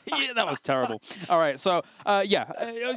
Yeah, that was terrible. All right, so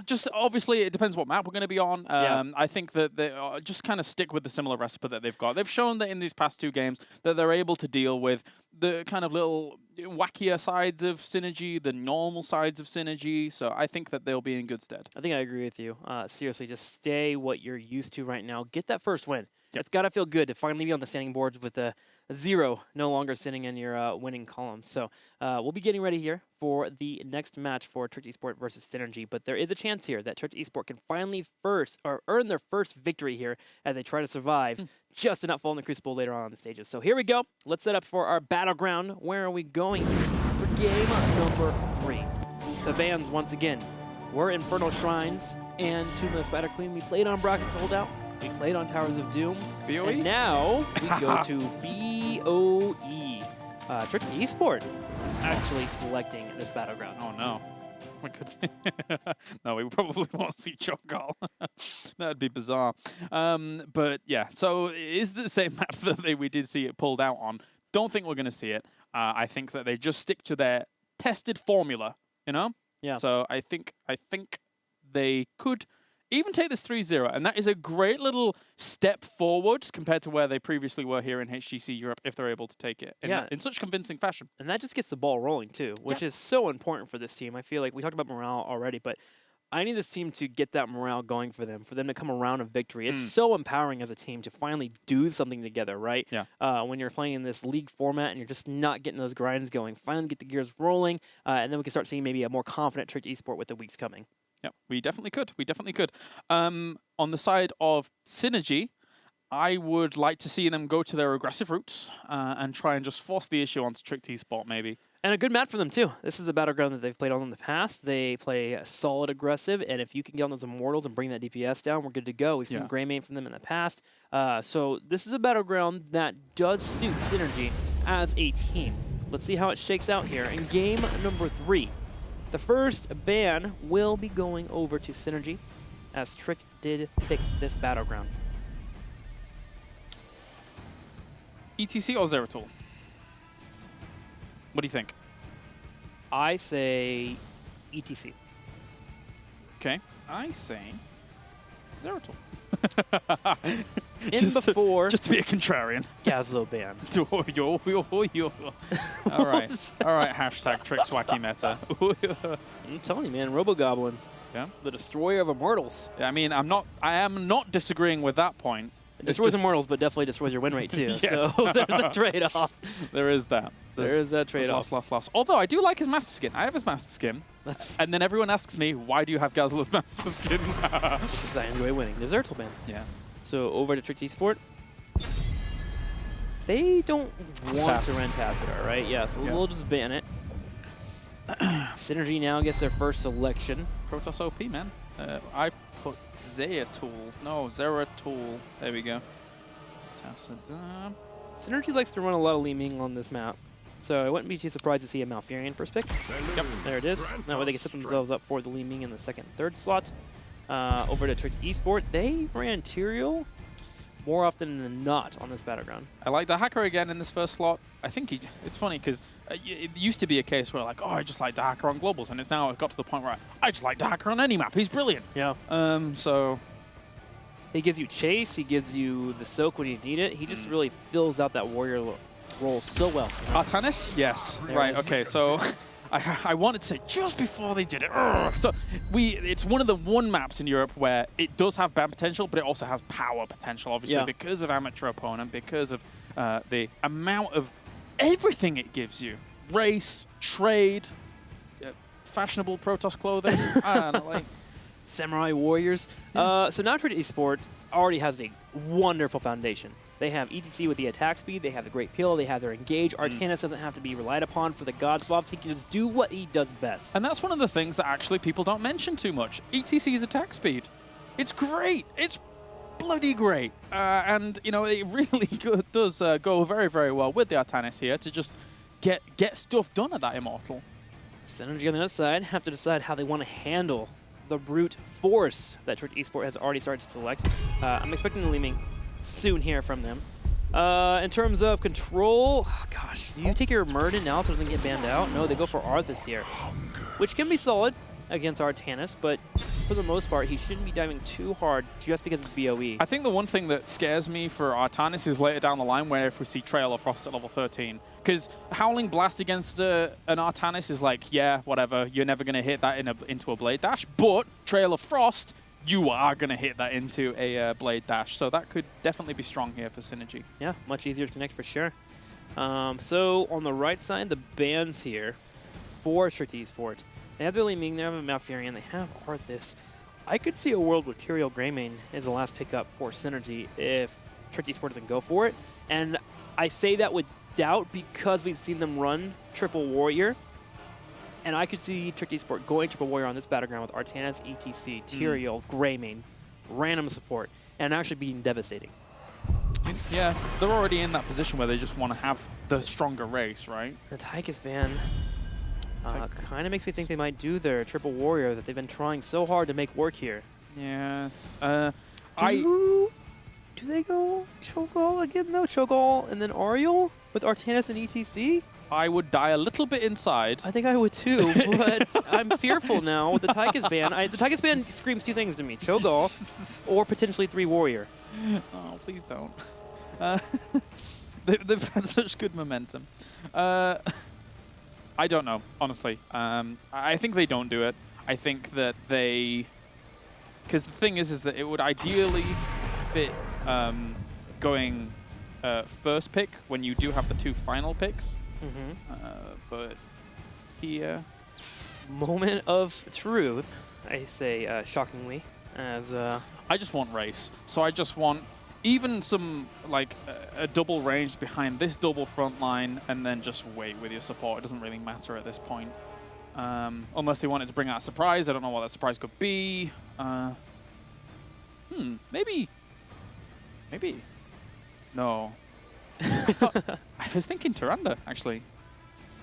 just obviously it depends what map we're going to be on. I think that they just kind of stick with the similar recipe that they've got. They've shown that in these past 2 games that they're able to deal with the kind of little wackier sides of Synergy, the normal sides of Synergy. So I think that they'll be in good stead. I think I agree with you. Seriously, just stay what you're used to right now. Get that first win. Yep. It's got to feel good to finally be on the standing boards with a 0 no longer sitting in your winning column. So we'll be getting ready here for the next match for Twitch eSport versus Synergy. But there is a chance here that Twitch eSport can finally earn their first victory here as they try to survive just to not fall in the crucible later on the stages. So here we go. Let's set up for our battleground. Where are we going for game number 3? The bans once again were Infernal Shrines and Tomb of the Spider Queen. We played on Brox's Holdout. We played on Towers of Doom. BOE? And now we go to BOE. Twitch eSport actually selecting this battleground. Oh no. We could no, we probably won't see Chokal. That'd be bizarre. But yeah, so it is the same map that we did see it pulled out on. Don't think we're going to see it. I think that they just stick to their tested formula, you know? Yeah. So I think they could even take this 3-0, and that is a great little step forward compared to where they previously were here in HGC Europe if they're able to take it in such convincing fashion. And that just gets the ball rolling too, which is so important for this team. I feel like we talked about morale already, but I need this team to get that morale going for them to come around a victory. It's so empowering as a team to finally do something together, right? Yeah. When you're playing in this league format and you're just not getting those grinds going, finally get the gears rolling, and then we can start seeing maybe a more confident Twitch eSport with the weeks coming. Yeah, we definitely could. We definitely could. On the side of Synergy, I would like to see them go to their aggressive roots and try and just force the issue onto Trick eSport, maybe. And a good map for them, too. This is a battleground that they've played on in the past. They play solid aggressive, and if you can get on those Immortals and bring that DPS down, we're good to go. We've seen Greymane from them in the past. So this is a battleground that does suit Synergy as a team. Let's see how it shakes out here in game number 3. The first ban will be going over to Synergy, as Trick did pick this battleground. ETC or Zeratul? What do you think? I say ETC. Okay, I say Zeratul. Just to be a contrarian. Gazlo ban. All right. Hashtag Trick's wacky meta. I'm telling you, man, Robogoblin. Yeah. The destroyer of Immortals. Yeah, I mean, I am not disagreeing with that point. It destroys Immortals, but definitely destroys your win rate too. Yes. So there's a trade-off. There is that. There is that trade-off. Loss. Although I do like his master skin. I have his master skin. And then everyone asks me, why do you have Gazla's master skin? Because I enjoy winning. The Zertul ban. Yeah. So over to Trick eSport. They don't want to run Tassadar, right? Yeah, so we'll just ban it. Synergy now gets their first selection. Protoss OP, man. I've put Zeratul. No, Zeratul. There we go. Tassadar. Synergy likes to run a lot of Li Ming on this map. So I wouldn't be too surprised to see a Malfurion first pick. Yep, there it is. That way they can set themselves up for the Li Ming in the second, third slot. Over to Twitch eSport, they ran Tyrael more often than not on this battleground. I like the hacker again in this first slot. I think it's funny because it used to be a case where like, oh, I just like the hacker on globals, and it's now got to the point where I just like the hacker on any map. He's brilliant. Yeah. So he gives you chase. He gives you the soak when you need it. He just really fills out that warrior role so well. Artanis? Yes. Right. Okay. So. I wanted to say just before they did it. So it's one of the maps in Europe where it does have ban potential, but it also has power potential, obviously, because of amateur opponent, because of the amount of everything it gives you. Race, trade, fashionable Protoss clothing, I don't know, like Samurai Warriors. So now Twitch eSport already has a wonderful foundation. They have ETC with the attack speed, they have the Great Peel, they have their Engage. Artanis doesn't have to be relied upon for the God swaps. He can just do what he does best. And that's one of the things that actually people don't mention too much. ETC's attack speed. It's great. It's bloody great. And, you know, it really does go very, very well with the Artanis here to just get stuff done at that Immortal. Synergy on the other side have to decide how they want to handle the brute force that Twitch eSport has already started to select. I'm expecting the Li Ming soon here from them. In terms of control, oh, gosh, do you take your Murden now so it doesn't get banned out? No, they go for Arthas here, which can be solid against Artanis, but for the most part, he shouldn't be diving too hard just because it's BOE. I think the one thing that scares me for Artanis is later down the line where if we see Trail or Frost at level 13. Because Howling Blast against an Artanis is like, yeah, whatever, you're never going to hit that into a Blade Dash, but Trail of Frost, you are going to hit that into a Blade Dash. So that could definitely be strong here for Synergy. Yeah, much easier to connect for sure. So on the right side, the bans here for Strict eSport. They have Billy Ming, they have a Malfurion, they have Arthas. I could see a world where Tyrael Greymane is the last pickup for Synergy if Strict eSport doesn't go for it. And I say that with doubt because we've seen them run Triple Warrior. And I could see Strict eSport going Triple Warrior on this battleground with Artanis, ETC, Tyrael, Greymane, random support, and actually being devastating. Yeah, they're already in that position where they just want to have the stronger race, right? The Tychus ban kind of makes me think they might do their Triple Warrior that they've been trying so hard to make work here. Yes. Do they go Cho'Gall again, though? Cho'Gall and then Ariel with Artanis and ETC? I would die a little bit inside. I think I would too, but I'm fearful now with the Tychus ban. The Tychus ban screams two things to me, Cho'Gall or potentially 3 Warrior. Oh, please don't. They've had such good momentum. I don't know, honestly. I think they don't do it. I think that they... Because the thing is that it would ideally fit going first pick when you do have the 2 final picks. But here... Moment of truth, I say shockingly, as... I just want race. So I just want even some, like, a double range behind this double front line and then just wait with your support. It doesn't really matter at this point. Unless they wanted to bring out a surprise. I don't know what that surprise could be. Maybe. No. I was thinking Tyrande, actually.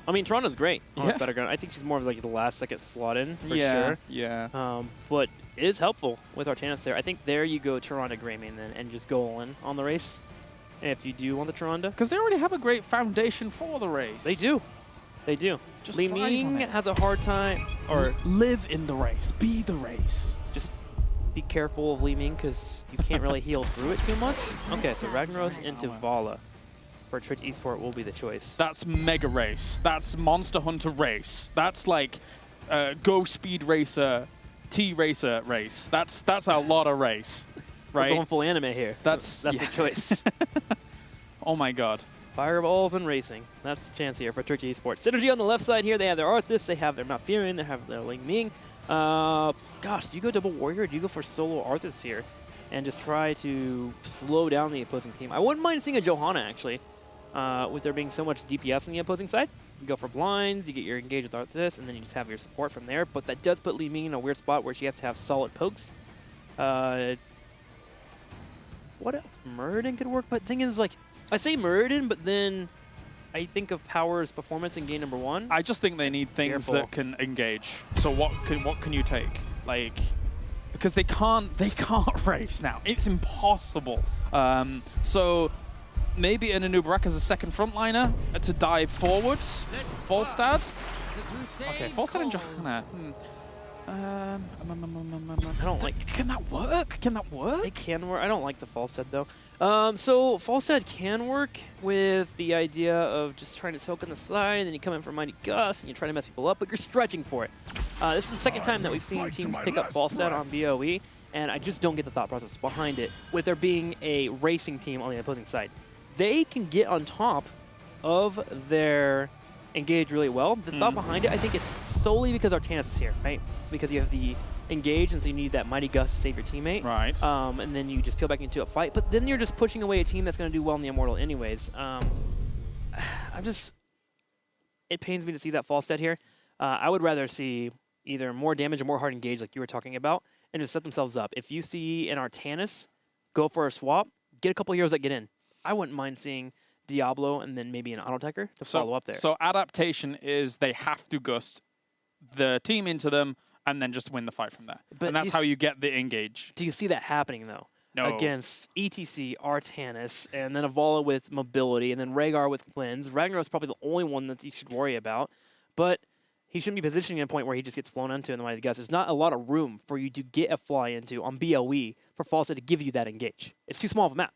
I mean, Tyrande's great on this battleground. I think she's more of like the last second slot in, for sure. Yeah. But it is helpful with Artanis there. I think there you go Tyrande Greymane then and just go all in on the race if you do want the Tyrande. Because they already have a great foundation for the race. They do. They do. Just Li Ming has a hard time. Or live in the race. Be the race. Just be careful of Li Ming because you can't really heal through it too much. Okay, so Ragnaros into Vala for Strict eSport will be the choice. That's Mega Race. That's Monster Hunter Race. That's like Go Speed Racer, T-Racer Race. That's a lot of race, right? We're going full anime here. That's the choice. Oh my god. Fireballs and racing. That's the chance here for Strict eSport. Synergy on the left side here. They have their Arthas. They have their Malfurion. They have their Li Ming. Gosh, do you go double Warrior or do you go for solo Arthas here and just try to slow down the opposing team? I wouldn't mind seeing a Johanna, actually, with there being so much DPS on the opposing side. You go for blinds, you get your engage with Arthas, and then you just have your support from there. But that does put Li Ming in a weird spot where she has to have solid pokes. What else? Muradin could work, but the thing is, like, I say Muradin, but then I think of Power's performance in game number 1. I just think they need things that can engage. So what can you take? Like, because they can't race now. It's impossible. So maybe an Anubarak as a second frontliner to dive forwards. Falstad. Okay, Falstad and Johanna. I don't like... Can that work? Can that work? It can work. I don't like the Falstad, though. So Falstad can work with the idea of just trying to soak on the side, and then you come in for Mighty Gust, and you try to mess people up, but you're stretching for it. This is the second time that we've seen teams pick up Falstad on BOE, and I just don't get the thought process behind it, with there being a racing team on the opposing side. They can get on top of their engage really well. The thought behind it, I think, is solely because Artanis is here, right? Because you have the engage, and so you need that Mighty Gust to save your teammate. Right. And then you just peel back into a fight. But then you're just pushing away a team that's going to do well in the Immortal anyways. It pains me to see that Falstad here. I would rather see either more damage or more hard engage like you were talking about, and just set themselves up. If you see an Artanis go for a swap, get a couple heroes that get in. I wouldn't mind seeing Diablo and then maybe an Auto-Techer to follow up there. So adaptation is they have to gust the team into them and then just win the fight from there. But and that's how you get the engage. Do you see that happening, though? against ETC, Artanis, and then Avala with mobility, and then Rhaegar with cleanse. Ragnaros is probably the only one that you should worry about, but he shouldn't be positioning at a point where he just gets flown into in the Mighty Guts. There's not a lot of room for you to get a fly into on BOE for Falstad to give you that engage. It's too small of a map.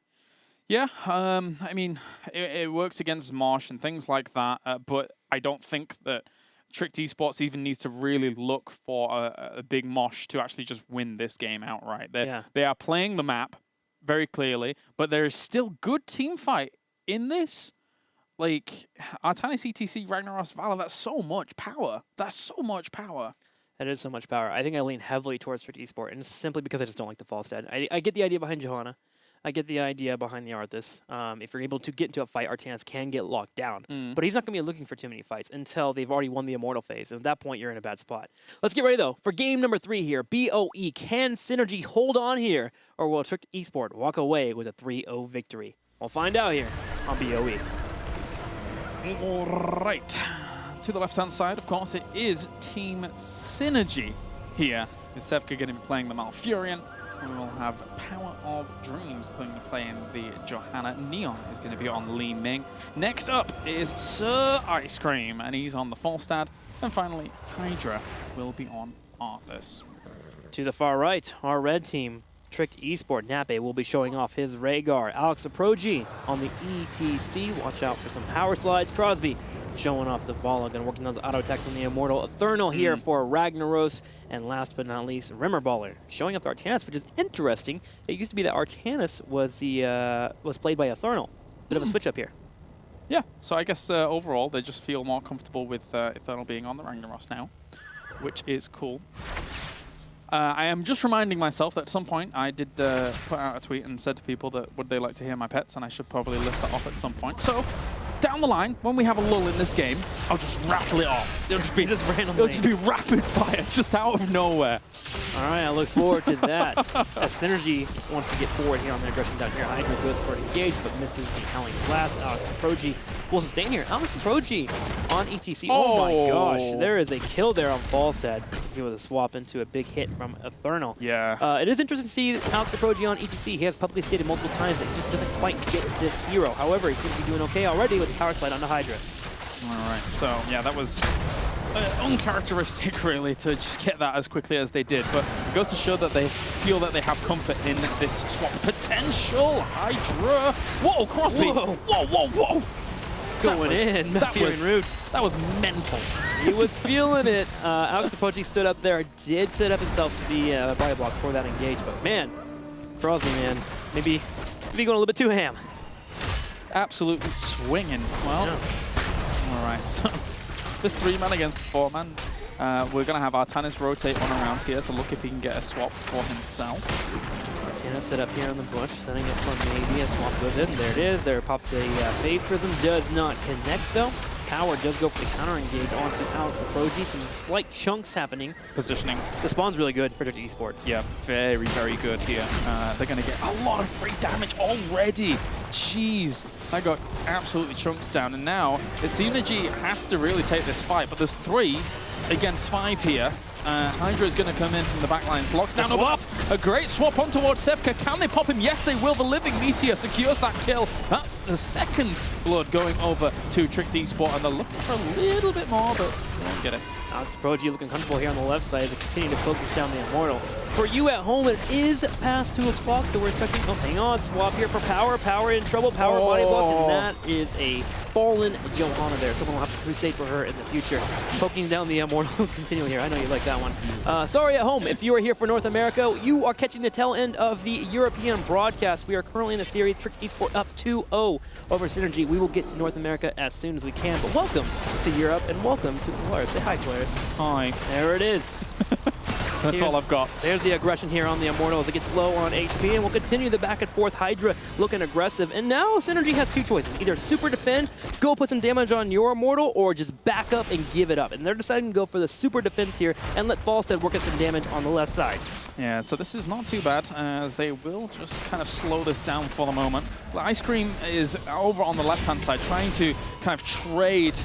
Yeah, I mean, it works against Marsh and things like that, but I don't think that Tricked Esports even needs to really look for a big Mosh to actually just win this game outright. They are playing the map very clearly, but there is still good team fight in this. Like, Artanis, ETC, Ragnaros, Valor, that's so much power. That's so much power. That is so much power. I think I lean heavily towards Tricked Esport, and it's simply because I just don't like the Falstad. I get the idea behind Johanna. I get the idea behind the Arthas. If you're able to get into a fight, Artanis can get locked down. But he's not going to be looking for too many fights until they've already won the Immortal phase. And at that point, you're in a bad spot. Let's get ready, though, for game number 3 here. BOE, can Synergy hold on here? Or will Tricked Esport walk away with a 3-0 victory? We'll find out here on BOE. All right. To the left-hand side, of course, it is Team Synergy here. Is Sevka going to be playing the Malfurion? We will have Power of Dreams playing the Johanna. Neon is going to be on Li Ming. Next up is Sir Ice Cream, and he's on the Falstad. And finally, Hydra will be on Arthas. To the far right, our red team, Tricked Esport. Nape will be showing off his Rhaegar. Alex Aproji on the ETC. Watch out for some power slides. Crosby showing off the Vollog and working those auto attacks on the Immortal. Eternal here for Ragnaros. And last but not least, Rimmerballer showing up Artanis, which is interesting. It used to be that Artanis was played by Eternal. Bit of a switch up here. Yeah, so I guess overall they just feel more comfortable with Eternal being on the Ragnaros now, which is cool. I am just reminding myself that at some point I did put out a tweet and said to people that would they like to hear my pets, and I should probably list that off at some point. So down the line, when we have a lull in this game, I'll just rattle it off. It'll just be randomly. It'll just be rapid fire, just out of nowhere. All right, I look forward to that. As Synergy wants to get forward here on the aggression down here. Hydra goes for an engage, but misses the Howling Blast. Alex Proji will sustain here. Alex Proji on ETC. Oh my gosh, there is a kill there on Falstad. He was a swap into a big hit from Eternal. Yeah. It is interesting to see Alex Proji on ETC. He has publicly stated multiple times that he just doesn't quite get this hero. However, he seems to be doing okay already with the power slide onto Hydra. All right, so yeah, that was uncharacteristic, really, to just get that as quickly as they did. But it goes to show that they feel that they have comfort in this swap potential. Hydra. Whoa, Crosby. Whoa, whoa, whoa, whoa. Going in. That was mental. He was feeling it. Alex Apochi stood up there, did set up himself to be a body block for that engage. But man, Crosby, man, maybe going a little bit too ham. Absolutely swinging. Well, yeah. All right, so this 3-man against 4-man. We're going to have Artanis rotate one around here to look if he can get a swap for himself. Artanis set up here on the bush, setting up for maybe a swap goes in. There it is. There pops a phase prism. Does not connect, though. Power does go for the counter engage onto Alex Aproji. Some slight chunks happening. Positioning. The spawn's really good for Tricked Esport. Yeah, very, very good here. They're going to get a lot of free damage already. Jeez, that got absolutely chunked down. And now, Synergy has to really take this fight, but there's 3 against 5 here. Hydra is going to come in from the back lines. Locks down a great swap on towards Sevka. Can they pop him? Yes, they will. The Living Meteor secures that kill. That's the second blood going over to Tricked Esport, and they're looking for a little bit more, but they won't get it. Alex Proji looking comfortable here on the left side. They continue to focus down the Immortal. For you at home, it is past 2 o'clock, so we're expecting... Oh, hang on. Swap here for Power. Power in trouble. Power body blocked, and that is a fallen Johanna there. Someone will have to crusade for her in the future. Poking down the Immortal continuing here. I know you like that one. Sorry at home. If you are here for North America, you are catching the tail end of the European broadcast. We are currently in the series. Tricked Esport up 2-0 over Synergy. We will get to North America as soon as we can. But welcome to Europe, and welcome to Polaris. Say hi, Polaris. Hi. There it is. That's all I've got. There's the aggression here on the Immortal as it gets low on HP, and we'll continue the back and forth. Hydra looking aggressive, and now Synergy has 2 choices. Either super defend, go put some damage on your Immortal, or just back up and give it up. And they're deciding to go for the super defense here and let Falstad work at some damage on the left side. Yeah, so this is not too bad, as they will just kind of slow this down for the moment. Ice Cream is over on the left-hand side, trying to kind of trade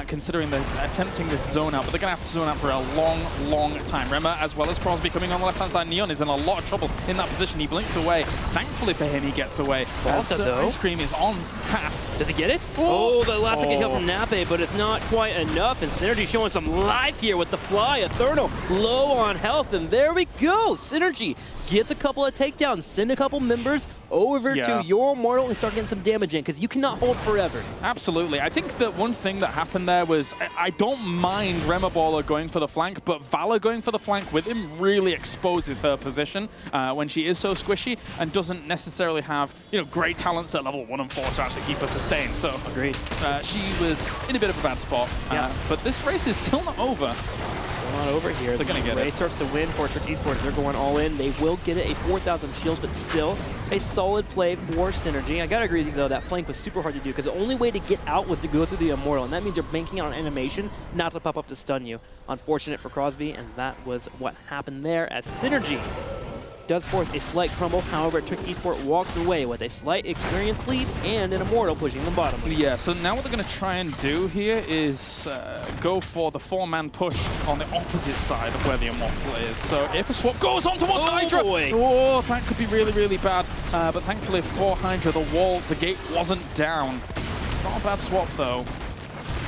considering they're attempting this zone out, but they're going to have to zone out for a long, long time. Remember, as well as Crosby coming on the left-hand side, Neon is in a lot of trouble in that position. He blinks away. Thankfully for him, he gets away. Ice Cream is on path. Does he get it? Oh, the last second heal from Nape, but it's not quite enough, and Synergy showing some life here with the fly. Eternal low on health, and there we go. Synergy gets a couple of takedowns, send a couple members over to your Immortal and start getting some damage in, because you cannot hold forever. Absolutely. I think that one thing that happened there was, I don't mind Remaballer going for the flank, but Valor going for the flank with him really exposes her position when she is so squishy and doesn't necessarily have, great talents at level 1 and 4 to actually keep her sustained. So agreed. She was in a bit of a bad spot. But this race is still not over. Not over here. They're going to get it. Race starts to win for Trick Esports. They're going all in. They will get it, a 4,000 shield, but still a solid play for Synergy. I got to agree with you, though, that flank was super hard to do because the only way to get out was to go through the Immortal, and that means you're banking on animation, not to pop up to stun you. Unfortunate for Crosby, and that was what happened there as Synergy does force a slight crumble. However, Trick Esport walks away with a slight experience lead and an Immortal pushing the bottom. Yeah, so now what they're going to try and do here is go for the 4-man push on the opposite side of where the Immortal is. So if a swap goes on towards Hydra, that could be really, really bad. But thankfully for Hydra, the gate wasn't down. It's not a bad swap, though.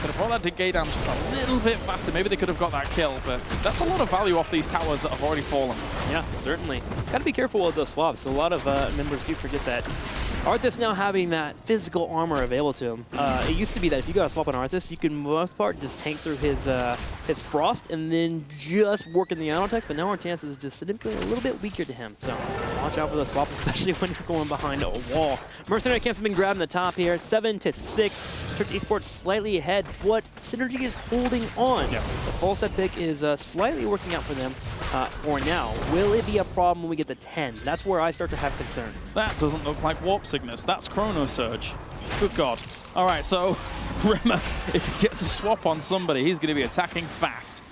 Could have brought that gate down just a little bit faster. Maybe they could have got that kill, but that's a lot of value off these towers that have already fallen. Yeah, certainly. Got to be careful with those swaps. A lot of members do forget that. Arthas now having that physical armor available to him. It used to be that if you got a swap on Arthas, you could, most part, just tank through his Frost and then just work in the auto tech, but now Arthas is just significantly a little bit weaker to him. So watch out for those swaps, especially when you're going behind a wall. Mercenary camps have been grabbing the top here, 7-6. Trick Esports slightly ahead, but Synergy is holding on. Yeah. The full set pick is slightly working out for them for now. Will it be a problem when we get to 10? That's where I start to have concerns. That doesn't look like Warp Sickness. That's Chrono Surge. Good God. All right, so Rema, if he gets a swap on somebody, he's going to be attacking fast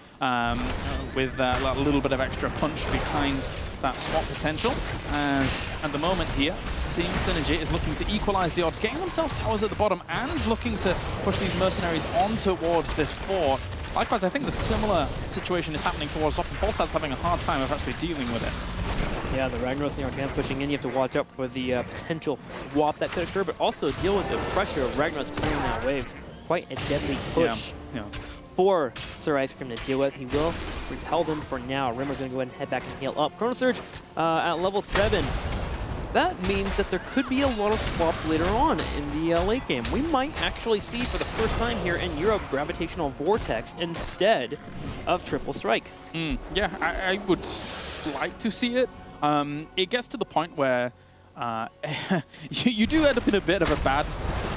with a little bit of extra punch behind that swap potential. As at the moment here, seeing Synergy is looking to equalize the odds, getting themselves towers at the bottom and looking to push these mercenaries on towards this 4. Likewise, I think the similar situation is happening towards top, and Polstad's having a hard time of actually dealing with it. Yeah, the Ragnaros and the Arcans pushing in. You have to watch out for the potential swap that could occur, but also deal with the pressure of Ragnaros clearing that wave. Quite a deadly push for Sir Ice Cream to deal with. He will repel them for now. Rimmer's going to go ahead and head back and heal up. Chrono Surge at level 7. That means that there could be a lot of swaps later on in the late game. We might actually see for the first time here in Europe Gravitational Vortex instead of Triple Strike. Yeah, I would like to see it. It gets to the point where you do end up in a bit of a bad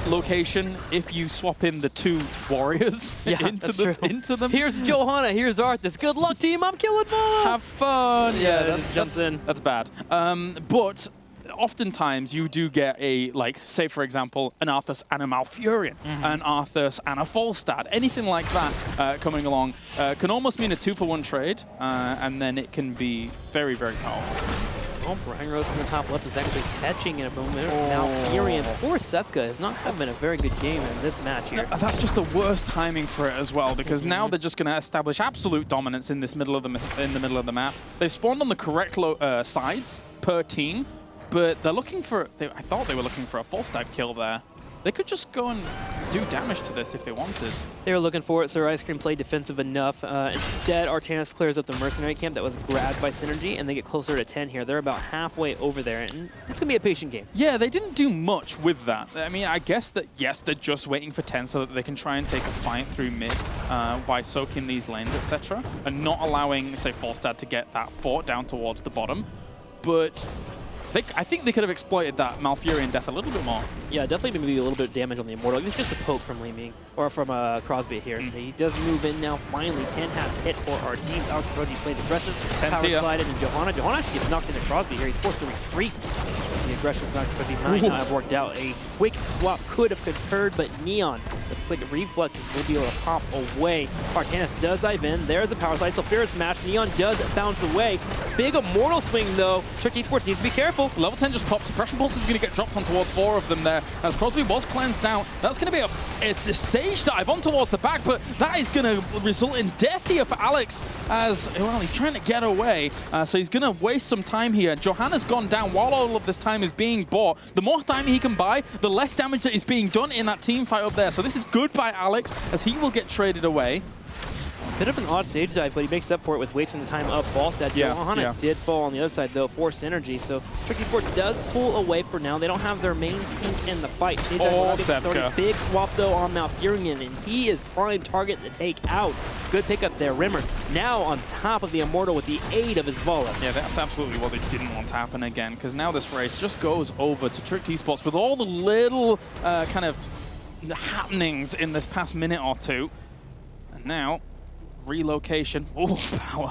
location if you swap in the 2 warriors into them. Here's Johanna, here's Arthas. Good luck, team. I'm killing Bola. Have fun. Yeah, that jumps in. That's bad. But oftentimes you do get a, say for example, an Arthas and a Malfurion, an Arthas and a Falstad, anything like that coming along can almost mean a 2-for-1 trade, and then it can be very, very powerful. Oh, Ragnaros in the top left is actually catching in a moment. Malfurion. Poor Sefka has not having a very good game in this match here. That's just the worst timing for it as well, because now they're just going to establish absolute dominance in this middle of the map. They've spawned on the correct sides per team, but they're looking for. I thought they were looking for a Falstad kill there. They could just go and do damage to this if they wanted. They were looking for it, so Ice Cream played defensive enough. Instead, Artanis clears up the mercenary camp that was grabbed by Synergy, and they get closer to 10 here. They're about halfway over there, and it's going to be a patient game. Yeah, they didn't do much with that. I mean, I guess that, yes, they're just waiting for 10 so that they can try and take a fight through mid by soaking these lanes, etc., and not allowing, say, Falstad to get that fort down towards the bottom. But I think they could have exploited that Malfurion death a little bit more. Yeah, definitely maybe a little bit of damage on the Immortal. It's just a poke from Li Ming, or from Crosby here. He does move in now. Finally, 10 has hit for our team. Alex Proji plays aggressive. Power slide into Johanna. Johanna actually gets knocked into Crosby here. He's forced to retreat. The aggression of Alex Proji might not have worked out. A quick swap could have occurred, but Neon, the quick reflex will be able to pop away. Artanis does dive in. There's a power slide. Sulfura smash. Neon does bounce away. Big Immortal swing, though. Trick eSports needs to be careful. Level 10 just pops. Suppression Pulse is going to get dropped on towards 4 of them there. As Crosby was cleansed down, that's going to be a Sage dive on towards the back, but that is going to result in death here for Alex as, well, he's trying to get away. So he's going to waste some time here. Johanna's gone down while all of this time is being bought. The more time he can buy, the less damage that is being done in that team fight up there. So this is good by Alex as he will get traded away. Bit of an odd stage dive, but he makes up for it with wasting the time up Ballstead. Johanna did fall on the other side, though, for synergy. So Trick eSports does pull away for now. They don't have their main team in the fight. Stage dive, big swap, though, on Malfurion, and he is prime target to take out. Good pickup there. Rimmer now on top of the Immortal with the aid of his Vala. Yeah, that's absolutely what they didn't want to happen again, because now this race just goes over to Trick eSports with all the little kind of happenings in this past minute or two. And now relocation. Oh, power.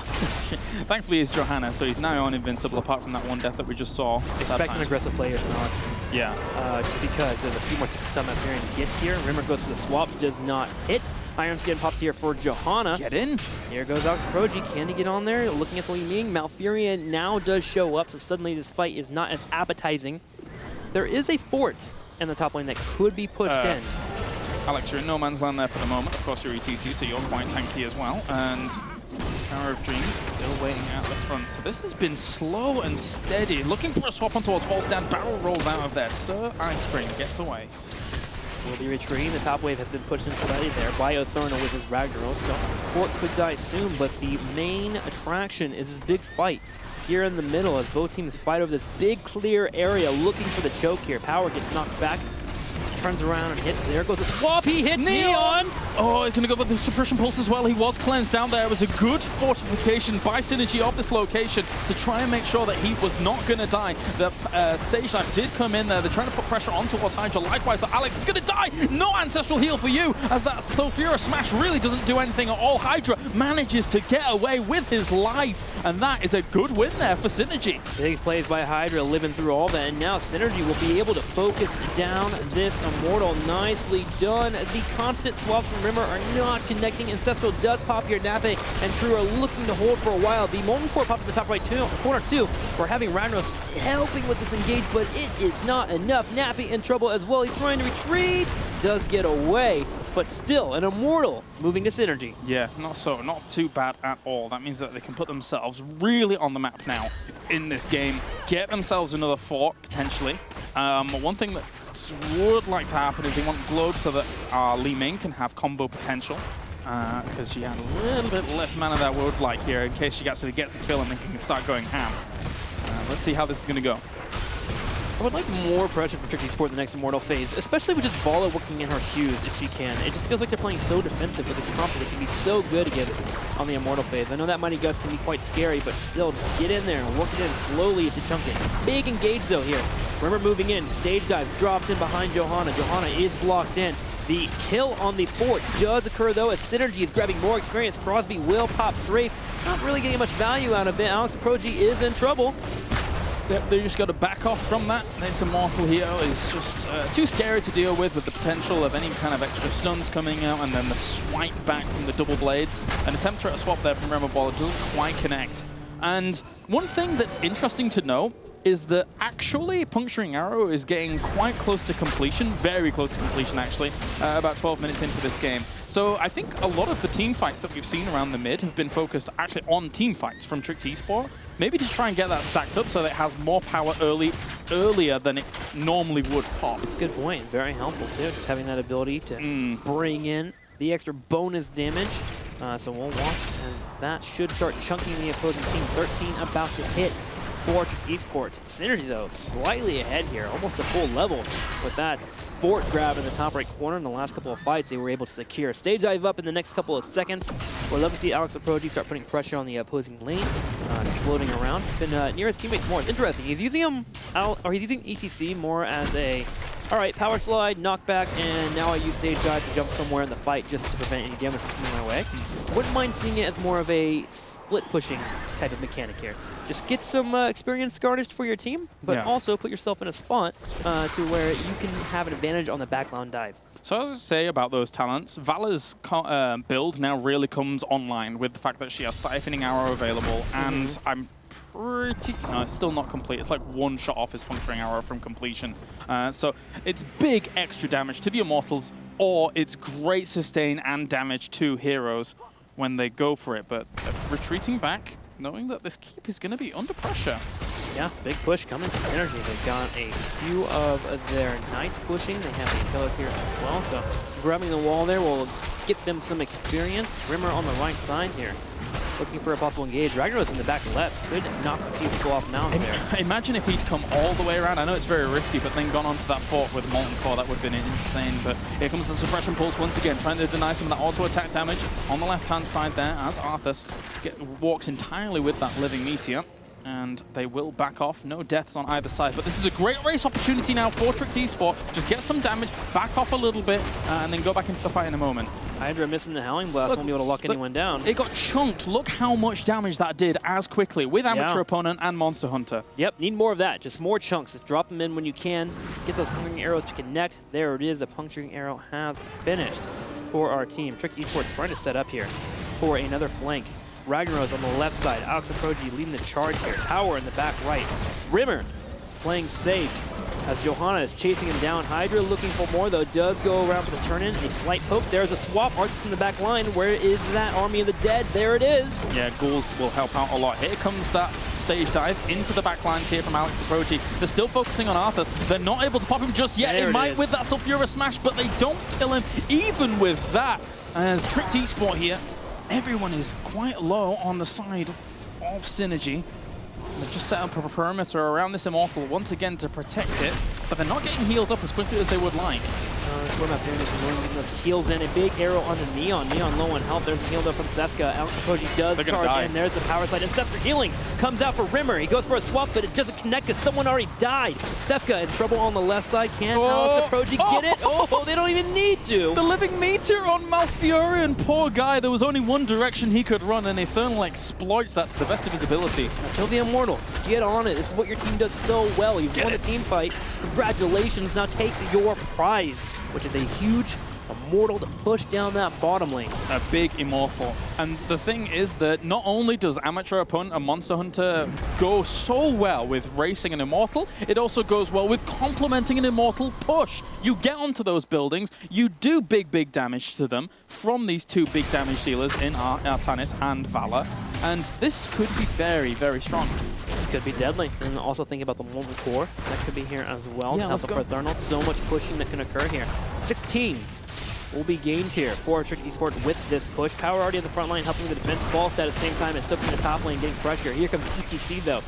Thankfully, it's Johanna, so he's now on invincible, apart from that one death that we just saw. Expect an aggressive players now. Just because there's a few more seconds on Malfurion gets here. Rimmer goes for the swap, does not hit. Iron Skin pops here for Johanna. Get in. Here goes Alex Proji. Can he get on there? Looking at the Li Ming. Malfurion now does show up, so suddenly this fight is not as appetizing. There is a fort in the top lane that could be pushed in. Alex, you're in no man's land there for the moment. Of course, you're ETC, so you're quite tanky as well. And Tower of Dream still waiting at the front. So this has been slow and steady. Looking for a swap on towards Falls Down. Barrel rolls out of there. Sir Ice Cream gets away. Will be retreating. The top wave has been pushed in slightly there by Otherno with his Ragnarok. So Fort could die soon, but the main attraction is this big fight here in the middle as both teams fight over this big clear area looking for the choke here. Power gets knocked back. Turns around and hits. There goes the swap. He hits Neon. Oh, he's going to go with the suppression pulse as well. He was cleansed down there. It was a good fortification by Synergy of this location to try and make sure that he was not going to die. The stage dive did come in there. They're trying to put pressure on towards Hydra. Likewise, but Alex is going to die. No ancestral heal for you, as that Sulfura smash really doesn't do anything at all. Hydra manages to get away with his life, and that is a good win there for Synergy. Big plays by Hydra, living through all that, and now Synergy will be able to focus down this Immortal. Nicely done. The constant swaps from Rimmer are not connecting. Ancestral does pop here. Nape and crew are looking to hold for a while. The Molten Core popped in the top right corner too. We're having Ragnaros helping with this engage, but it is not enough. Nappy in trouble as well. He's trying to retreat. Does get away, but still an Immortal moving to Synergy. Yeah, not too bad at all. That means that they can put themselves really on the map now in this game. Get themselves another fort, potentially. One thing that would like to happen is they want Globe so that Li Ming can have combo potential, because she had a little bit less mana that would like here in case she gets a kill and then can start going ham. Let's see how this is going to go. I would like more pressure from Trick eSports in the next Immortal phase, especially with just Vala working in her Qs if she can. It just feels like they're playing so defensive with this comp that it can be so good against on the Immortal phase. I know that Mighty Gust can be quite scary, but still, just get in there and work it in slowly into chunking. Big engage though here. Remember moving in, stage dive, drops in behind Johanna. Johanna is blocked in. The kill on the fort does occur though as Synergy is grabbing more experience. Crosby will pop Strafe. Not really getting much value out of it. Alex Proji is in trouble. They just got to back off from that. This Immortal here is just too scary to deal with the potential of any kind of extra stuns coming out, and then the swipe back from the double blades. An attempt to swap there from Remo Ball doesn't quite connect. And one thing that's interesting to know is that actually Puncturing Arrow is getting quite close to completion, very close to completion actually, about 12 minutes into this game. So I think a lot of the team fights that we've seen around the mid have been focused actually on team fights from Trick eSport. Maybe to try and get that stacked up so that it has more power earlier than it normally would pop. That's a good point. Very helpful too, just having that ability to bring in the extra bonus damage. So we'll watch as that should start chunking the opposing team. 13 about to hit for eSport. Synergy though, slightly ahead here, almost a full level with that fort grab in the top right corner. In the last couple of fights, they were able to secure. Stage dive up in the next couple of seconds. We're love to see Alex Proji start putting pressure on the opposing lane, just floating around. Been near his teammates more. It's interesting. He's using him out, or he's using ETC more as a, all right, power slide, knockback, and now I use stage dive to jump somewhere in the fight just to prevent any damage from coming my way. Wouldn't mind seeing it as more of a split pushing type of mechanic here. Just get some experience garnished for your team, but also put yourself in a spot to where you can have an advantage on the backline dive. So as I say about those talents, Valor's build now really comes online with the fact that she has Siphoning Arrow available, and I'm pretty... No, it's still not complete. It's like one shot off his Puncturing Arrow from completion. So it's big extra damage to the Immortals, or it's great sustain and damage to heroes when they go for it. But retreating back, knowing that this keep is going to be under pressure. Yeah, big push coming from Synergy. They've got a few of their knights pushing. They have the Achilles here as well, so grabbing the wall there will get them some experience. Rimmer on the right side here, looking for a possible engage. Ragnarok's in the back left, could knock a few people off mounts there. Imagine if he'd come all the way around. I know it's very risky, but then gone onto that fort with Molten Core, that would have been insane. But here comes the Suppression Pulse once again, trying to deny some of that auto-attack damage on the left-hand side there, as Arthas walks entirely with that Living Meteor. And they will back off. No deaths on either side. But this is a great race opportunity now for Tricked eSport. Just get some damage, back off a little bit, and then go back into the fight in a moment. Hydra missing the Howling Blast, won't be able to lock anyone down. It got chunked. Look how much damage that did as quickly with Amateur Opponent and Monster Hunter. Yep, need more of that. Just more chunks. Just drop them in when you can. Get those Puncturing Arrows to connect. There it is. A Puncturing Arrow has finished for our team. Tricked eSports trying to set up here for another flank. Ragnarok's on the left side. Alex Aproji leading the charge here. Power in the back right. Rimmer playing safe as Johanna is chasing him down. Hydra looking for more, though, does go around for the turn-in. A slight poke. There's a swap. Arthas in the back line. Where is that Army of the Dead? There it is. Yeah, Ghouls will help out a lot. Here comes that stage dive into the back lines here from Alex Aproji. They're still focusing on Arthas. They're not able to pop him just yet. They might with that Sulfura Smash, but they don't kill him even with that. As Tricked eSport here, everyone is quite low on the side of Synergy. They've just set up a perimeter around this Immortal once again to protect it, but they're not getting healed up as quickly as they would like. What about doing this? Getting those heals in. A big arrow on the Neon. Neon low on health. There's a heal though from Sefka. Alex Aproji does charge in. There's the power slide. And Sefka healing comes out for Rimmer. He goes for a swap, but it doesn't connect because someone already died. Sefka in trouble on the left side. Can Alex Aproji get it? Oh, they don't even need to. The Living Meteor on Malfurion. Poor guy. There was only one direction he could run, and Infernal exploits that to the best of his ability. Kill the Immortal. Just get on it. This is what your team does so well. You've won a team fight. Congratulations. Now take your prize, which is a huge Immortal to push down that bottom lane. A big Immortal. And the thing is that not only does Amateur Opponent and Monster Hunter go so well with racing an Immortal, it also goes well with complementing an Immortal push. You get onto those buildings, you do big damage to them from these two big damage dealers in Artanis and Valor, and this could be very strong. This could be deadly. And also think about the Molten Core. That could be here as well. Yeah, let's go. Thermal. So much pushing that can occur here. 16 will be gained here for Tricked eSport with this push. Power already at the front line, helping the defense. Ballstat at the same time is soaking the top lane, getting pressure. Here comes ETC though,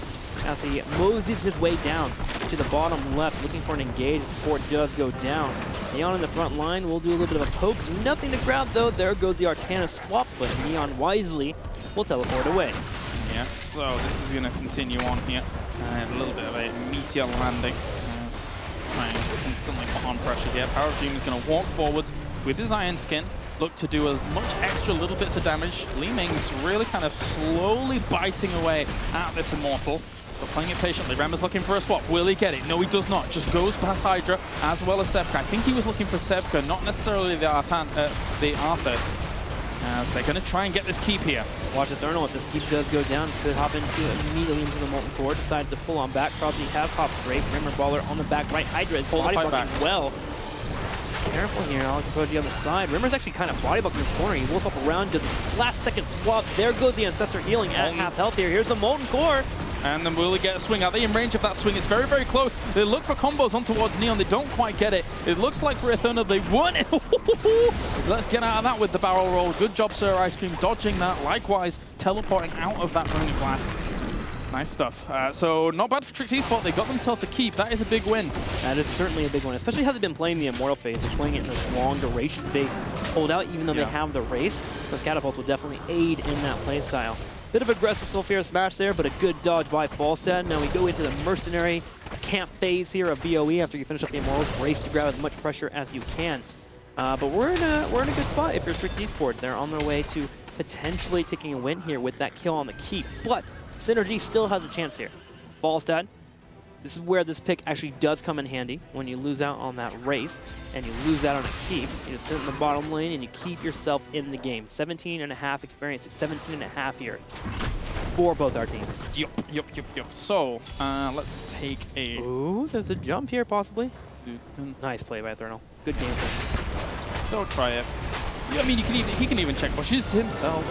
as he moseys his way down to the bottom left, looking for an engage. The support does go down. Neon in the front line will do a little bit of a poke. Nothing to grab though. There goes the Artana swap, but Neon wisely will teleport away. Yeah, so this is going to continue on here. A little bit of a meteor landing as trying to constantly put on pressure here. Power of Doom is going to walk forwards with his Iron Skin, look to do as much extra little bits of damage. Li Ming's really kind of slowly biting away at this Immortal, but playing it patiently. Remmer's looking for a swap. Will he get it? No, he does not. Just goes past Hydra as well as Sevka. I think he was looking for Sevka, not necessarily the Arthas, as they're going to try and get this keep here. Watch Eternal. If this keep does go down, could hop immediately into the Molten Core. Decides to pull on back. Probably have hop straight. Rimmer Baller on the back right. Hydra is body blocking well. Careful here, Alex Aproji on the side. Rimmer's actually kind of body blocking this corner. He will swap around, does this last second swap. There goes the Ancestor healing at half health here. Here's the Molten Core. And then will he get a swing? Are they in range of that swing? It's very close. They look for combos on towards Neon. They don't quite get it. It looks like for Eternal they won it. Let's get out of that with the barrel roll. Good job, Sir Ice Cream, dodging that. Likewise, teleporting out of that running blast. Nice stuff. So not bad for Tricked eSport. They got themselves a keep. That is a big win. That is certainly a big one, especially how they've been playing the Immortal phase. They're playing it in this long duration phase. Hold out even though they have the race. Those catapults will definitely aid in that play style. Bit of aggressive Sulfura Smash there, but a good dodge by Fallstad. Now we go into the mercenary camp phase here of BOE after you finish up the Immortals. Race to grab as much pressure as you can. But we're in a good spot if you're Tricked eSport. They're on their way to potentially taking a win here with that kill on the keep. But Synergy still has a chance here. Fallstad This is where this pick actually does come in handy when you lose out on that race and you lose out on a keep. You just sit in the bottom lane and you keep yourself in the game. 17.5 experience to 17.5 here for both our teams. Yup. So, let's take a... Ooh, there's a jump here possibly. Nice play by Eternal. Good game sense. Don't try it. I mean, he can even check bushes himself.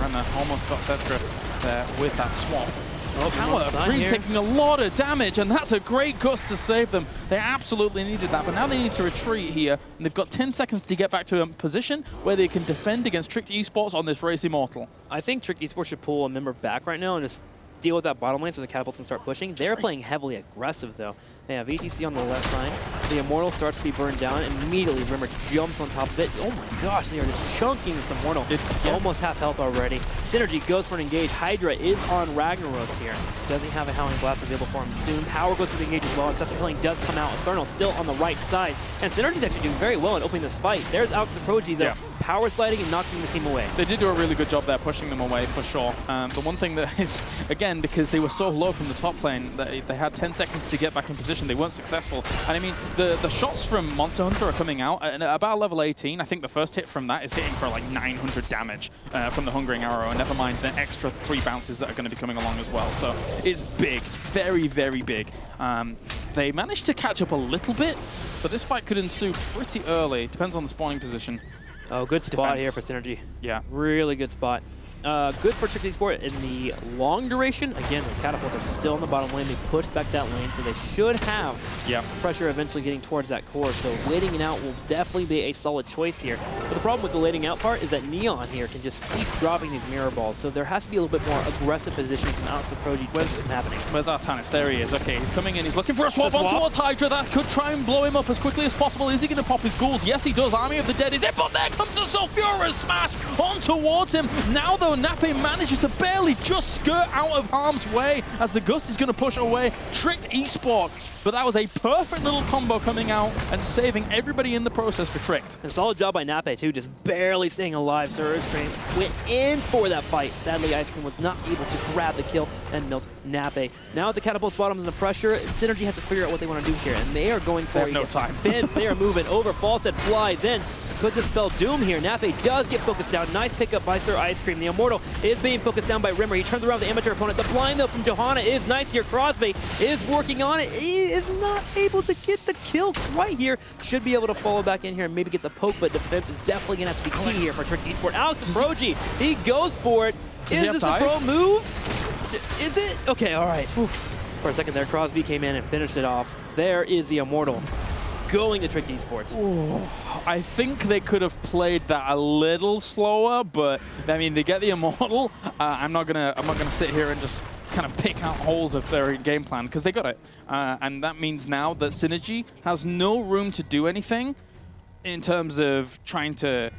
Renner almost got Cetra there with that swap. Oh, Power of Dream taking a lot of damage, and that's a great gust to save them. They absolutely needed that, but now they need to retreat here, and they've got 10 seconds to get back to a position where they can defend against Tricked Esports on this race Immortal. I think Tricked Esports should pull a member back right now and just deal with that bottom lane so the catapults can start pushing. They're playing heavily aggressive, though. They have HGC on the left side. The Immortal starts to be burned down, and immediately Rimmer jumps on top of it. Oh my gosh, they are just chunking this Immortal. It's almost half health already. Synergy goes for an engage. Hydra is on Ragnaros here. Doesn't have a Howling Blast available for him soon. Power goes for the engage as well. Ancestral Healing does come out. Infernal still on the right side. And Synergy's actually doing very well in opening this fight. There's Alex and Proji, though, power sliding and knocking the team away. They did do a really good job there, pushing them away for sure. The one thing that is, again, because they were so low from the top lane, they had 10 seconds to get back in position. They weren't successful. And I mean, the shots from Monster Hunter are coming out at about level 18. I think the first hit from that is hitting for like 900 damage from the Hungering Arrow, and never mind the extra 3 bounces that are going to be coming along as well. So it's big, very, very big. They managed to catch up a little bit, but this fight could ensue pretty early. Depends on the spawning position. Oh, good spot here for Synergy. Yeah. Really good spot. Good for Tricked Esports in the long duration. Again, those catapults are still in the bottom lane. They pushed back that lane, so they should have pressure eventually getting towards that core. So waiting it out will definitely be a solid choice here. But the problem with the waiting out part is that Neon here can just keep dropping these mirror balls. So there has to be a little bit more aggressive positioning from Alex the Proji. What's happening? Where's Artanis? There he is. Okay, he's coming in. He's looking for a swap on towards Hydra. That could try and blow him up as quickly as possible. Is he going to pop his ghouls? Yes, he does. Army of the Dead is it, but there comes a Sulfurous Smash on towards him. Now, though, Nappe manages to barely just skirt out of harm's way as the Gust is going to push away Tricked Esports. But that was a perfect little combo coming out and saving everybody in the process for Tricked. And solid job by Nappe, too, just barely staying alive. Sir Ice Cream went in for that fight. Sadly, Ice Cream was not able to grab the kill and melt Nappe. Now at the catapult's bottom is the pressure, Synergy has to figure out what they want to do here, and they are going for no time. Vince, they are moving over. Falstead flies in. Could dispel Doom here. Nappe does get focused down. Nice pickup by Sir Ice Cream. The Immortal is being focused down by Rimmer. He turns around the amateur opponent. The blind, though, from Johanna is nice here. Crosby is working on it. He is not able to get the kill quite here. Should be able to follow back in here and maybe get the poke, but defense is definitely going to have to be key here for Tricked Esports. Alex Proji, he goes for it. Is this a pro move? Is it? Okay, all right. Oof. For a second there, Crosby came in and finished it off. There is the Immortal going to Tricked Esports. Ooh. I think they could have played that a little slower, but I mean, they get the Immortal. I'm not gonna sit here and just kind of pick out holes of their game plan because they got it, and that means now that Synergy has no room to do anything in terms of trying to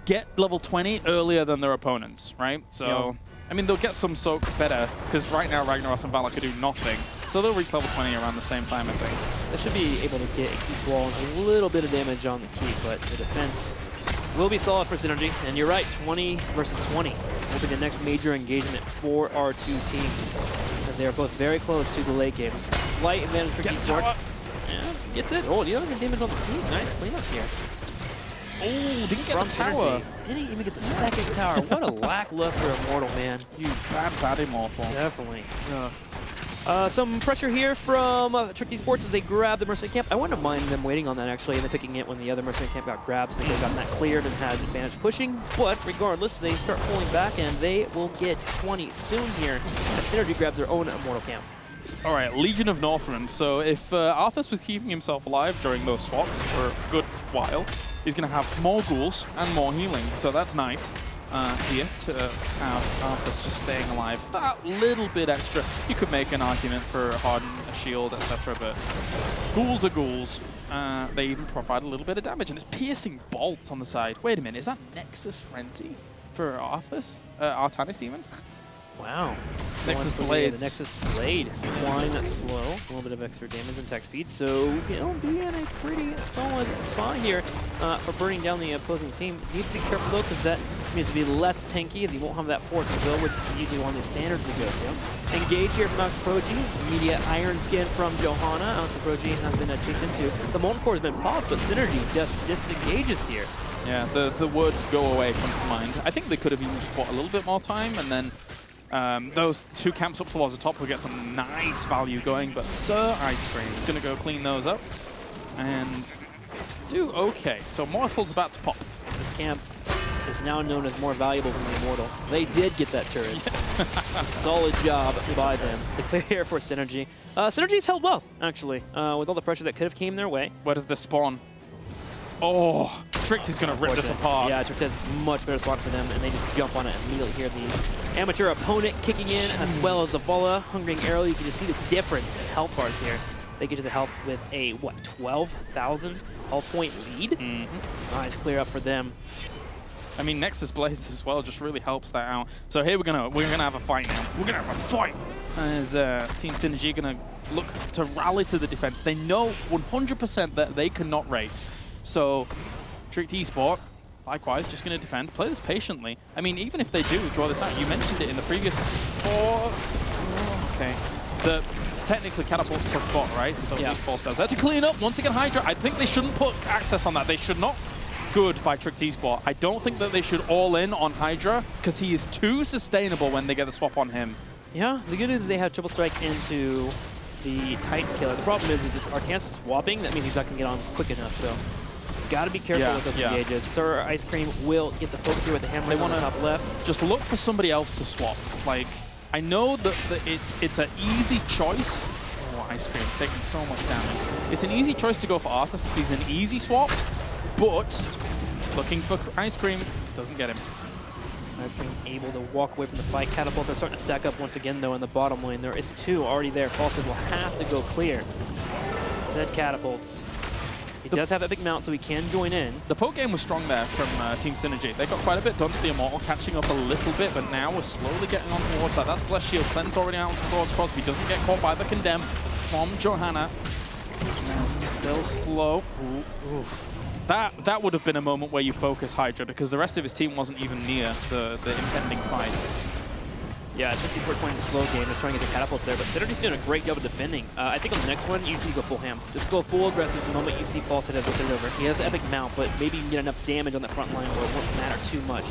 get level 20 earlier than their opponents, right? So. I mean, they'll get some soak better, because right now Ragnaros and Valor could do nothing. So they'll reach level 20 around the same time, I think. They should be able to get a keep wall and a little bit of damage on the keep, but the defense will be solid for Synergy. And you're right, 20 versus 20 will be the next major engagement for our two teams, as they are both very close to the late game. Slight advantage for eSport. Yeah, gets it. Oh, you don't get damage on the keep. Nice cleanup here. Oh, didn't get the tower. Didn't even get the second tower. What a lackluster Immortal, man. You bad Immortal. Definitely. Some pressure here from Tricked Esports as they grab the Mercenary Camp. I wouldn't mind them waiting on that, actually, and then picking it when the other Mercenary Camp got grabbed, so they could have gotten that cleared and had advantage pushing. But regardless, they start pulling back, and they will get 20 soon here as Synergy grabs their own Immortal Camp. All right, Legion of Northrend. So if Arthas was keeping himself alive during those swaps for a good while, he's going to have more ghouls and more healing. So that's nice here to have Arthas just staying alive. That little bit extra. You could make an argument for Harden, a shield, etc. But ghouls are ghouls. They even provide a little bit of damage. And it's piercing bolts on the side. Wait a minute, is that Nexus Frenzy for Arthas? Artanis even? Wow. Nexus Blades. The Nexus Blade flying slow, a little bit of extra damage and attack speed, so he'll be in a pretty solid spot here for burning down the opposing team. Needs to be careful though, because that needs to be less tanky, as he won't have that force to go, which is usually one of the standards to go to. Engage here from Alex Proji, immediate iron skin from Johanna. Alex Proji has been chased into. The Molten Core has been popped, but Synergy just disengages here. Yeah, the words "go away" come to mind. I think they could have even just bought a little bit more time, and then those two camps up towards the top will get some nice value going. But Sir Ice Cream is going to go clean those up and do okay. So Mortal's about to pop. This camp is now known as more valuable than the Immortal. They did get that turret. Yes. A solid job by them. The clear here for Synergy. Synergy's held well, actually, with all the pressure that could have came their way. Where does this spawn? Oh, Tricked is going to rip this apart. Yeah, Tricked has much better spot for them, and they just jump on it immediately here. The amateur opponent kicking in, as well as Zavala, Hungering Arrow. You can just see the difference in health bars here. They get to the health with a, what, 12,000 health point lead? Nice clear up for them. I mean, Nexus Blades as well just really helps that out. So here we're gonna have a fight now. We're gonna have a fight. As Team Synergy gonna look to rally to the defense. They know 100% that they cannot race. So Tricked eSport, likewise, just gonna defend. Play this patiently. I mean, even if they do draw this out, you mentioned it in the previous sports. Okay. The technically catapult push bot, right? So yeah. eSports does that to clean up. Once again, Hydra. I think they shouldn't put access on that. They should not. Good by Tricked eSport. I don't think that they should all in on Hydra because he is too sustainable when they get the swap on him. Yeah, the good news is they have triple strike into the Titan Killer. The problem is if our chance of swapping, that means he's not going to get on quick enough. So gotta be careful with those engages. Sir Ice Cream will get the focus here with the hammer. They want to top left. Just look for somebody else to swap. Like, I know that it's an easy choice. Oh, Ice Cream taking so much damage. It's an easy choice to go for Arthas because he's an easy swap. But looking for Ice Cream doesn't get him. Ice Cream able to walk away from the fight. Catapults are starting to stack up once again, though, in the bottom lane. There is two already there. Falstad will have to go clear. Said Catapults. He does have that big mount, so he can join in. The poke game was strong there from Team Synergy. They got quite a bit done to the Immortal, catching up a little bit, but now we're slowly getting on towards that. That's Blessed Shield. Cleanse already out towards Crosby. Doesn't get caught by the Condemn from Johanna. Still slow. Oof. That would have been a moment where you focus Hydra because the rest of his team wasn't even near the impending fight. Yeah, I think he's playing the slow game. He's trying to get the catapults there, but Synergy's doing a great job of defending. I think on the next one, you just need to go full ham. Just go full aggressive the moment you see Falstad has looked it over. He has an epic mount, but maybe you can get enough damage on that front line where it won't matter too much.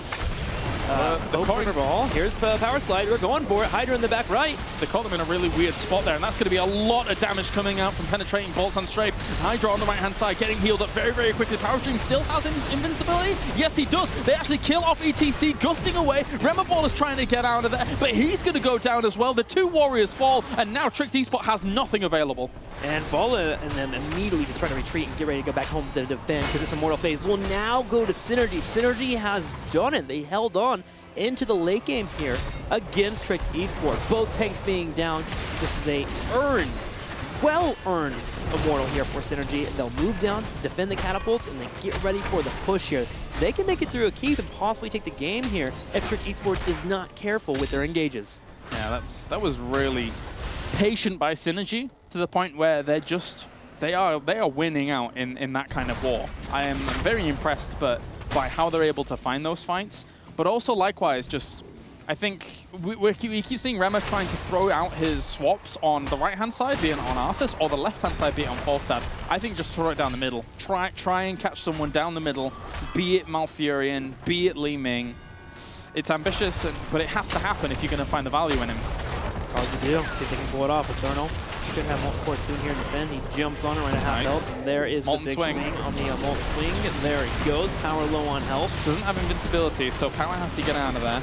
The corner ball. Here's Power Slide. We're going for it. Hydra in the back right. They caught them in a really weird spot there, and that's going to be a lot of damage coming out from penetrating bolts on Strafe. Hydra on the right-hand side, getting healed up very, very quickly. Power Stream still has invincibility. Yes, he does. They actually kill off ETC, gusting away. Remaball is trying to get out of there, but he's going to go down as well. The two warriors fall, and now Tricked eSport has nothing available. And Vala and them immediately just trying to retreat and get ready to go back home to defend because this Immortal phase will now go to Synergy. Synergy has done it. They held on into the late game here against Tricked eSport. Both tanks being down. This is a well-earned Immortal here for Synergy. They'll move down, defend the catapults, and then get ready for the push here. They can make it through a keep and possibly take the game here if Tricked eSports is not careful with their engages. Yeah, that was really patient by Synergy to the point where they are winning out in that kind of war. I am very impressed by how they're able to find those fights, but also likewise just I think we keep seeing Rema trying to throw out his swaps on the right-hand side, be it on Arthas, or the left-hand side, be it on Falstad. I think just throw it down the middle. Try and catch someone down the middle, be it Malfurion, be it Li Ming. It's ambitious, but it has to happen if you're going to find the value in him. It's hard to do. See if they can pull it off. Eternal should have Molten Core soon here in defend. He jumps on it right at half health. And there is the big swing on the Molten Swing. There he goes. Power low on health. Doesn't have invincibility, so Power has to get out of there.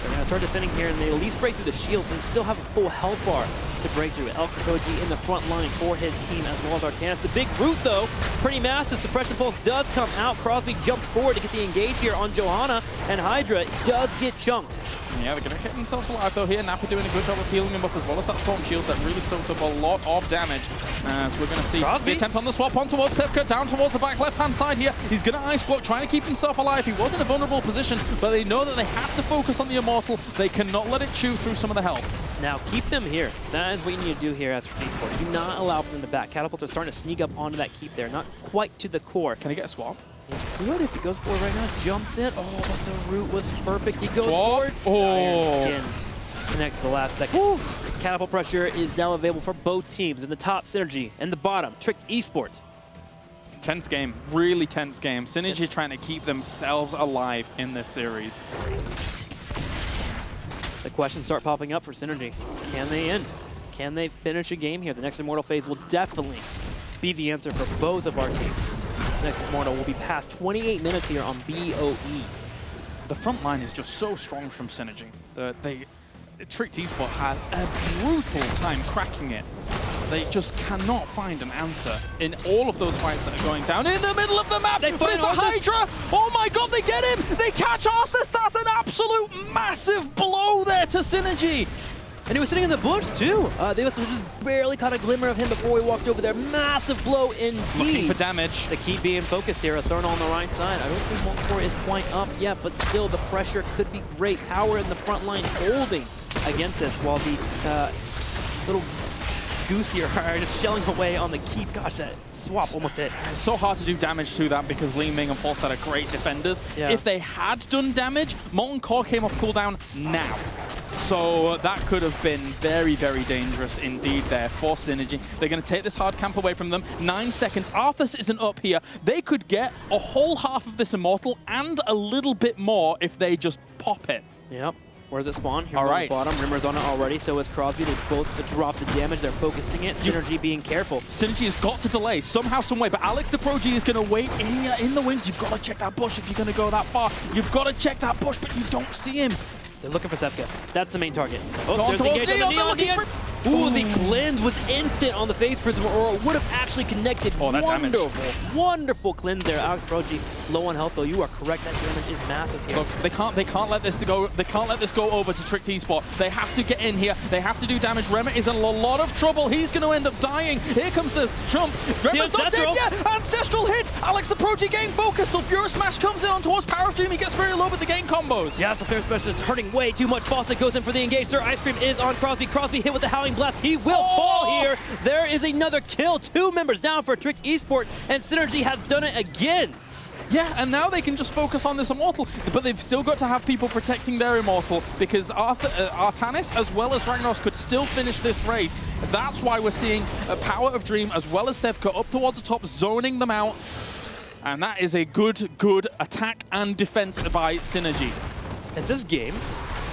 They're going to start defending here, and they at least break through the shield, but still have a full health bar. to break through. Alex Koji in the front line for his team as well as Artanis. The big root, though, pretty massive. Suppression Pulse does come out. Crosby jumps forward to get the engage here on Johanna, and Hydra does get chunked. Yeah, they're going to get themselves alive though here. Nappa doing a good job of healing him up as well as that Storm Shield that really soaked up a lot of damage. As we're going to see Crosby. the attempt on the swap on towards Sevka, down towards the back left-hand side here. He's going to ice block, trying to keep himself alive. He was in a vulnerable position, but they know that they have to focus on the Immortal. They cannot let it chew through some of the health. Now, keep them here. That is what you need to do here as for eSport. Do not allow for them to back. Catapults are starting to sneak up onto that keep there. Not quite to the core. Can he get a swap? Good if he goes forward right now. Jumps in. Oh, but the root was perfect. He goes Swap. forward. Oh. Iron Skin connects the last second. Woo. Catapult pressure is now available for both teams. In the top, Synergy. In the bottom, Tricked eSport. Tense game. Really tense game. Synergy trying to keep themselves alive in this series. The questions start popping up for Synergy. Can they end? Can they finish a game here? The next Immortal phase will definitely be the answer for both of our teams. The next Immortal will be past 28 minutes here on BOE. The front line is just so strong from Synergy. Tricked eSport has a brutal time cracking it. They just cannot find an answer in all of those fights that are going down in the middle of the map. They find the Hydra. Oh my god, they get him! They catch Arthas. That's an absolute massive blow there to Synergy. And he was sitting in the bush, too. They must have just barely caught a glimmer of him before he walked over there. Massive blow indeed. Looking for damage. The keep being focused here. A Thermal on the right side. I don't think Molten is quite up yet, but still the pressure could be great. Power in the front line holding against us while the little goose here are just shelling away on the keep. Gosh, that swap almost hit. It's so hard to do damage to that because Li Ming and Falstad are great defenders. Yeah. If they had done damage, Molten Core came off cooldown now. So that could have been very, very dangerous indeed there for Synergy. They're going to take this hard camp away from them. 9 seconds. Arthas isn't up here. They could get a whole half of this Immortal and a little bit more if they just pop it. Yep. Where's it spawn? Here All on right. the bottom. Rimmer's on it already, so is Crosby. They both dropped the damage. They're focusing it. Synergy being careful. Synergy has got to delay somehow, some way, but Alex the Pro G is going to wait in the wings. You've got to check that bush if you're going to go that far. You've got to check that bush, but you don't see him. They're looking for Sevka. That's the main target. Oh, Go there's the engage on the Neon looking again. Ooh, the cleanse was instant on the Phase Prism, or would have actually connected. Oh, that wonderful, damage. wonderful cleanse there. Alex Proji, low on health though. You are correct. That damage is massive here. Look, they can't let this go. They can't let this go over to Tricked eSport. They have to get in here. They have to do damage. Rema is in a lot of trouble. He's going to end up dying. Here comes the jump. Rema's not dead yet. Ancestral hit. Alex the Proji gain focus. Sulfura Smash comes in on towards Power Stream. He gets very low with the gain combos. Yeah, Sulfura Specialist hurting way too much. Fawcett goes in for the engage. Sir Ice Cream is on Crosby. Crosby hit with the Howling Blast. He will fall here. There is another kill. 2 members down for Tricked eSport, and Synergy has done it again. Yeah, and now they can just focus on this Immortal, but they've still got to have people protecting their Immortal because Artanis as well as Ragnaros could still finish this race. That's why we're seeing a Power of Dream as well as Sevka up towards the top, zoning them out. And that is a good attack and defense by Synergy. It's this game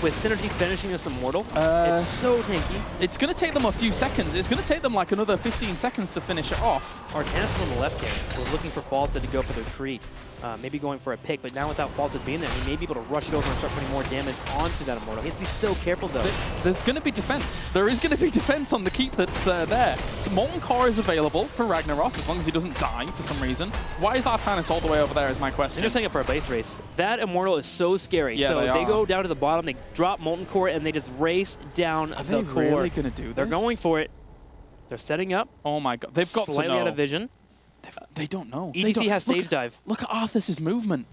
with Synergy finishing this Immortal. It's so tanky. It's going to take them a few seconds. It's going to take them like another 15 seconds to finish it off. Artanis on the left here was looking for Falstad to go for the retreat. Maybe going for a pick, but now without Falstad being there, he may be able to rush it over and start putting more damage onto that Immortal. He has to be so careful, though. There's going to be defense. There is going to be defense on the keep that's there. So Molten Core is available for Ragnaros as long as he doesn't die for some reason. Why is Artanis all the way over there is my question. They're just setting up for a base race. That Immortal is so scary. Yeah, so they go down to the bottom, they drop Molten Core, and they just race down Are the they core. really going to do this? They're going for it. They're setting up. Oh my god. They've got to know. Slightly out of vision. They don't know. HGC has stage dive. Look at Arthas' movement.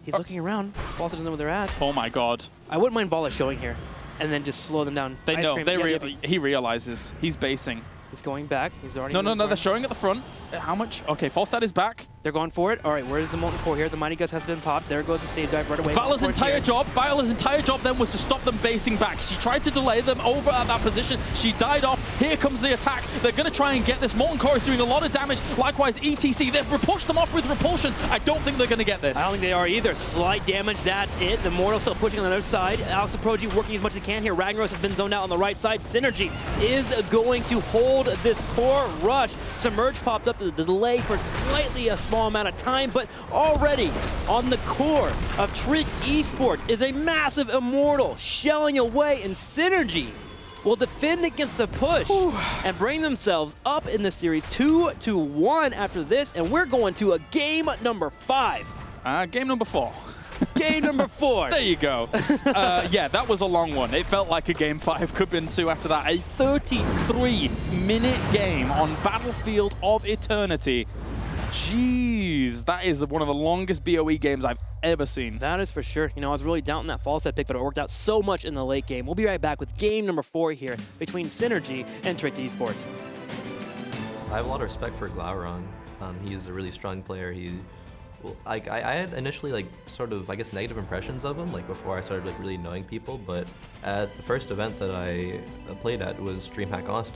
He's looking around. Falstad doesn't know where they're at. Oh my god. I wouldn't mind Bala showing here, and then just slow them down. They Ice know. Cream, He realizes. He's basing. He's going back. He's already. No. They're showing at the front. How much? Okay, Falstad is back. They're going for it. All right, where's the Molten Core here? The Mighty Gust has been popped. There goes the stage dive right away. Vala's entire job then was to stop them basing back. She tried to delay them over at that position. She died off. Here comes the attack. They're going to try and get this. Molten Core is doing a lot of damage. Likewise, ETC. They've pushed them off with repulsion. I don't think they're going to get this. I don't think they are either. Slight damage, that's it. The Mortal still pushing on the other side. Alex Proji working as much as he can here. Ragnaros has been zoned out on the right side. Synergy is going to hold this core rush. Submerge popped up to the delay for slightly a small amount of time, but already on the core of Tricked eSport is a massive Immortal shelling away, in Synergy will defend against the push and bring themselves up in the series 2-1 after this, and we're going to a game number 5. Game number 4. Game number 4. There you go. Yeah, that was a long one. It felt like a game 5 could ensue after that. A 33-minute game on Battlefield of Eternity. Jeez, that is one of the longest BOE games I've ever seen. That is for sure. You know, I was really doubting that fall set pick, but it worked out so much in the late game. We'll be right back with game number 4 here between Synergy and Tricked eSports. I have a lot of respect for Glauron. He's a really strong player. I had initially like sort of, I guess, negative impressions of him like before I started like really knowing people, but at the first event that I played at was DreamHack Austin.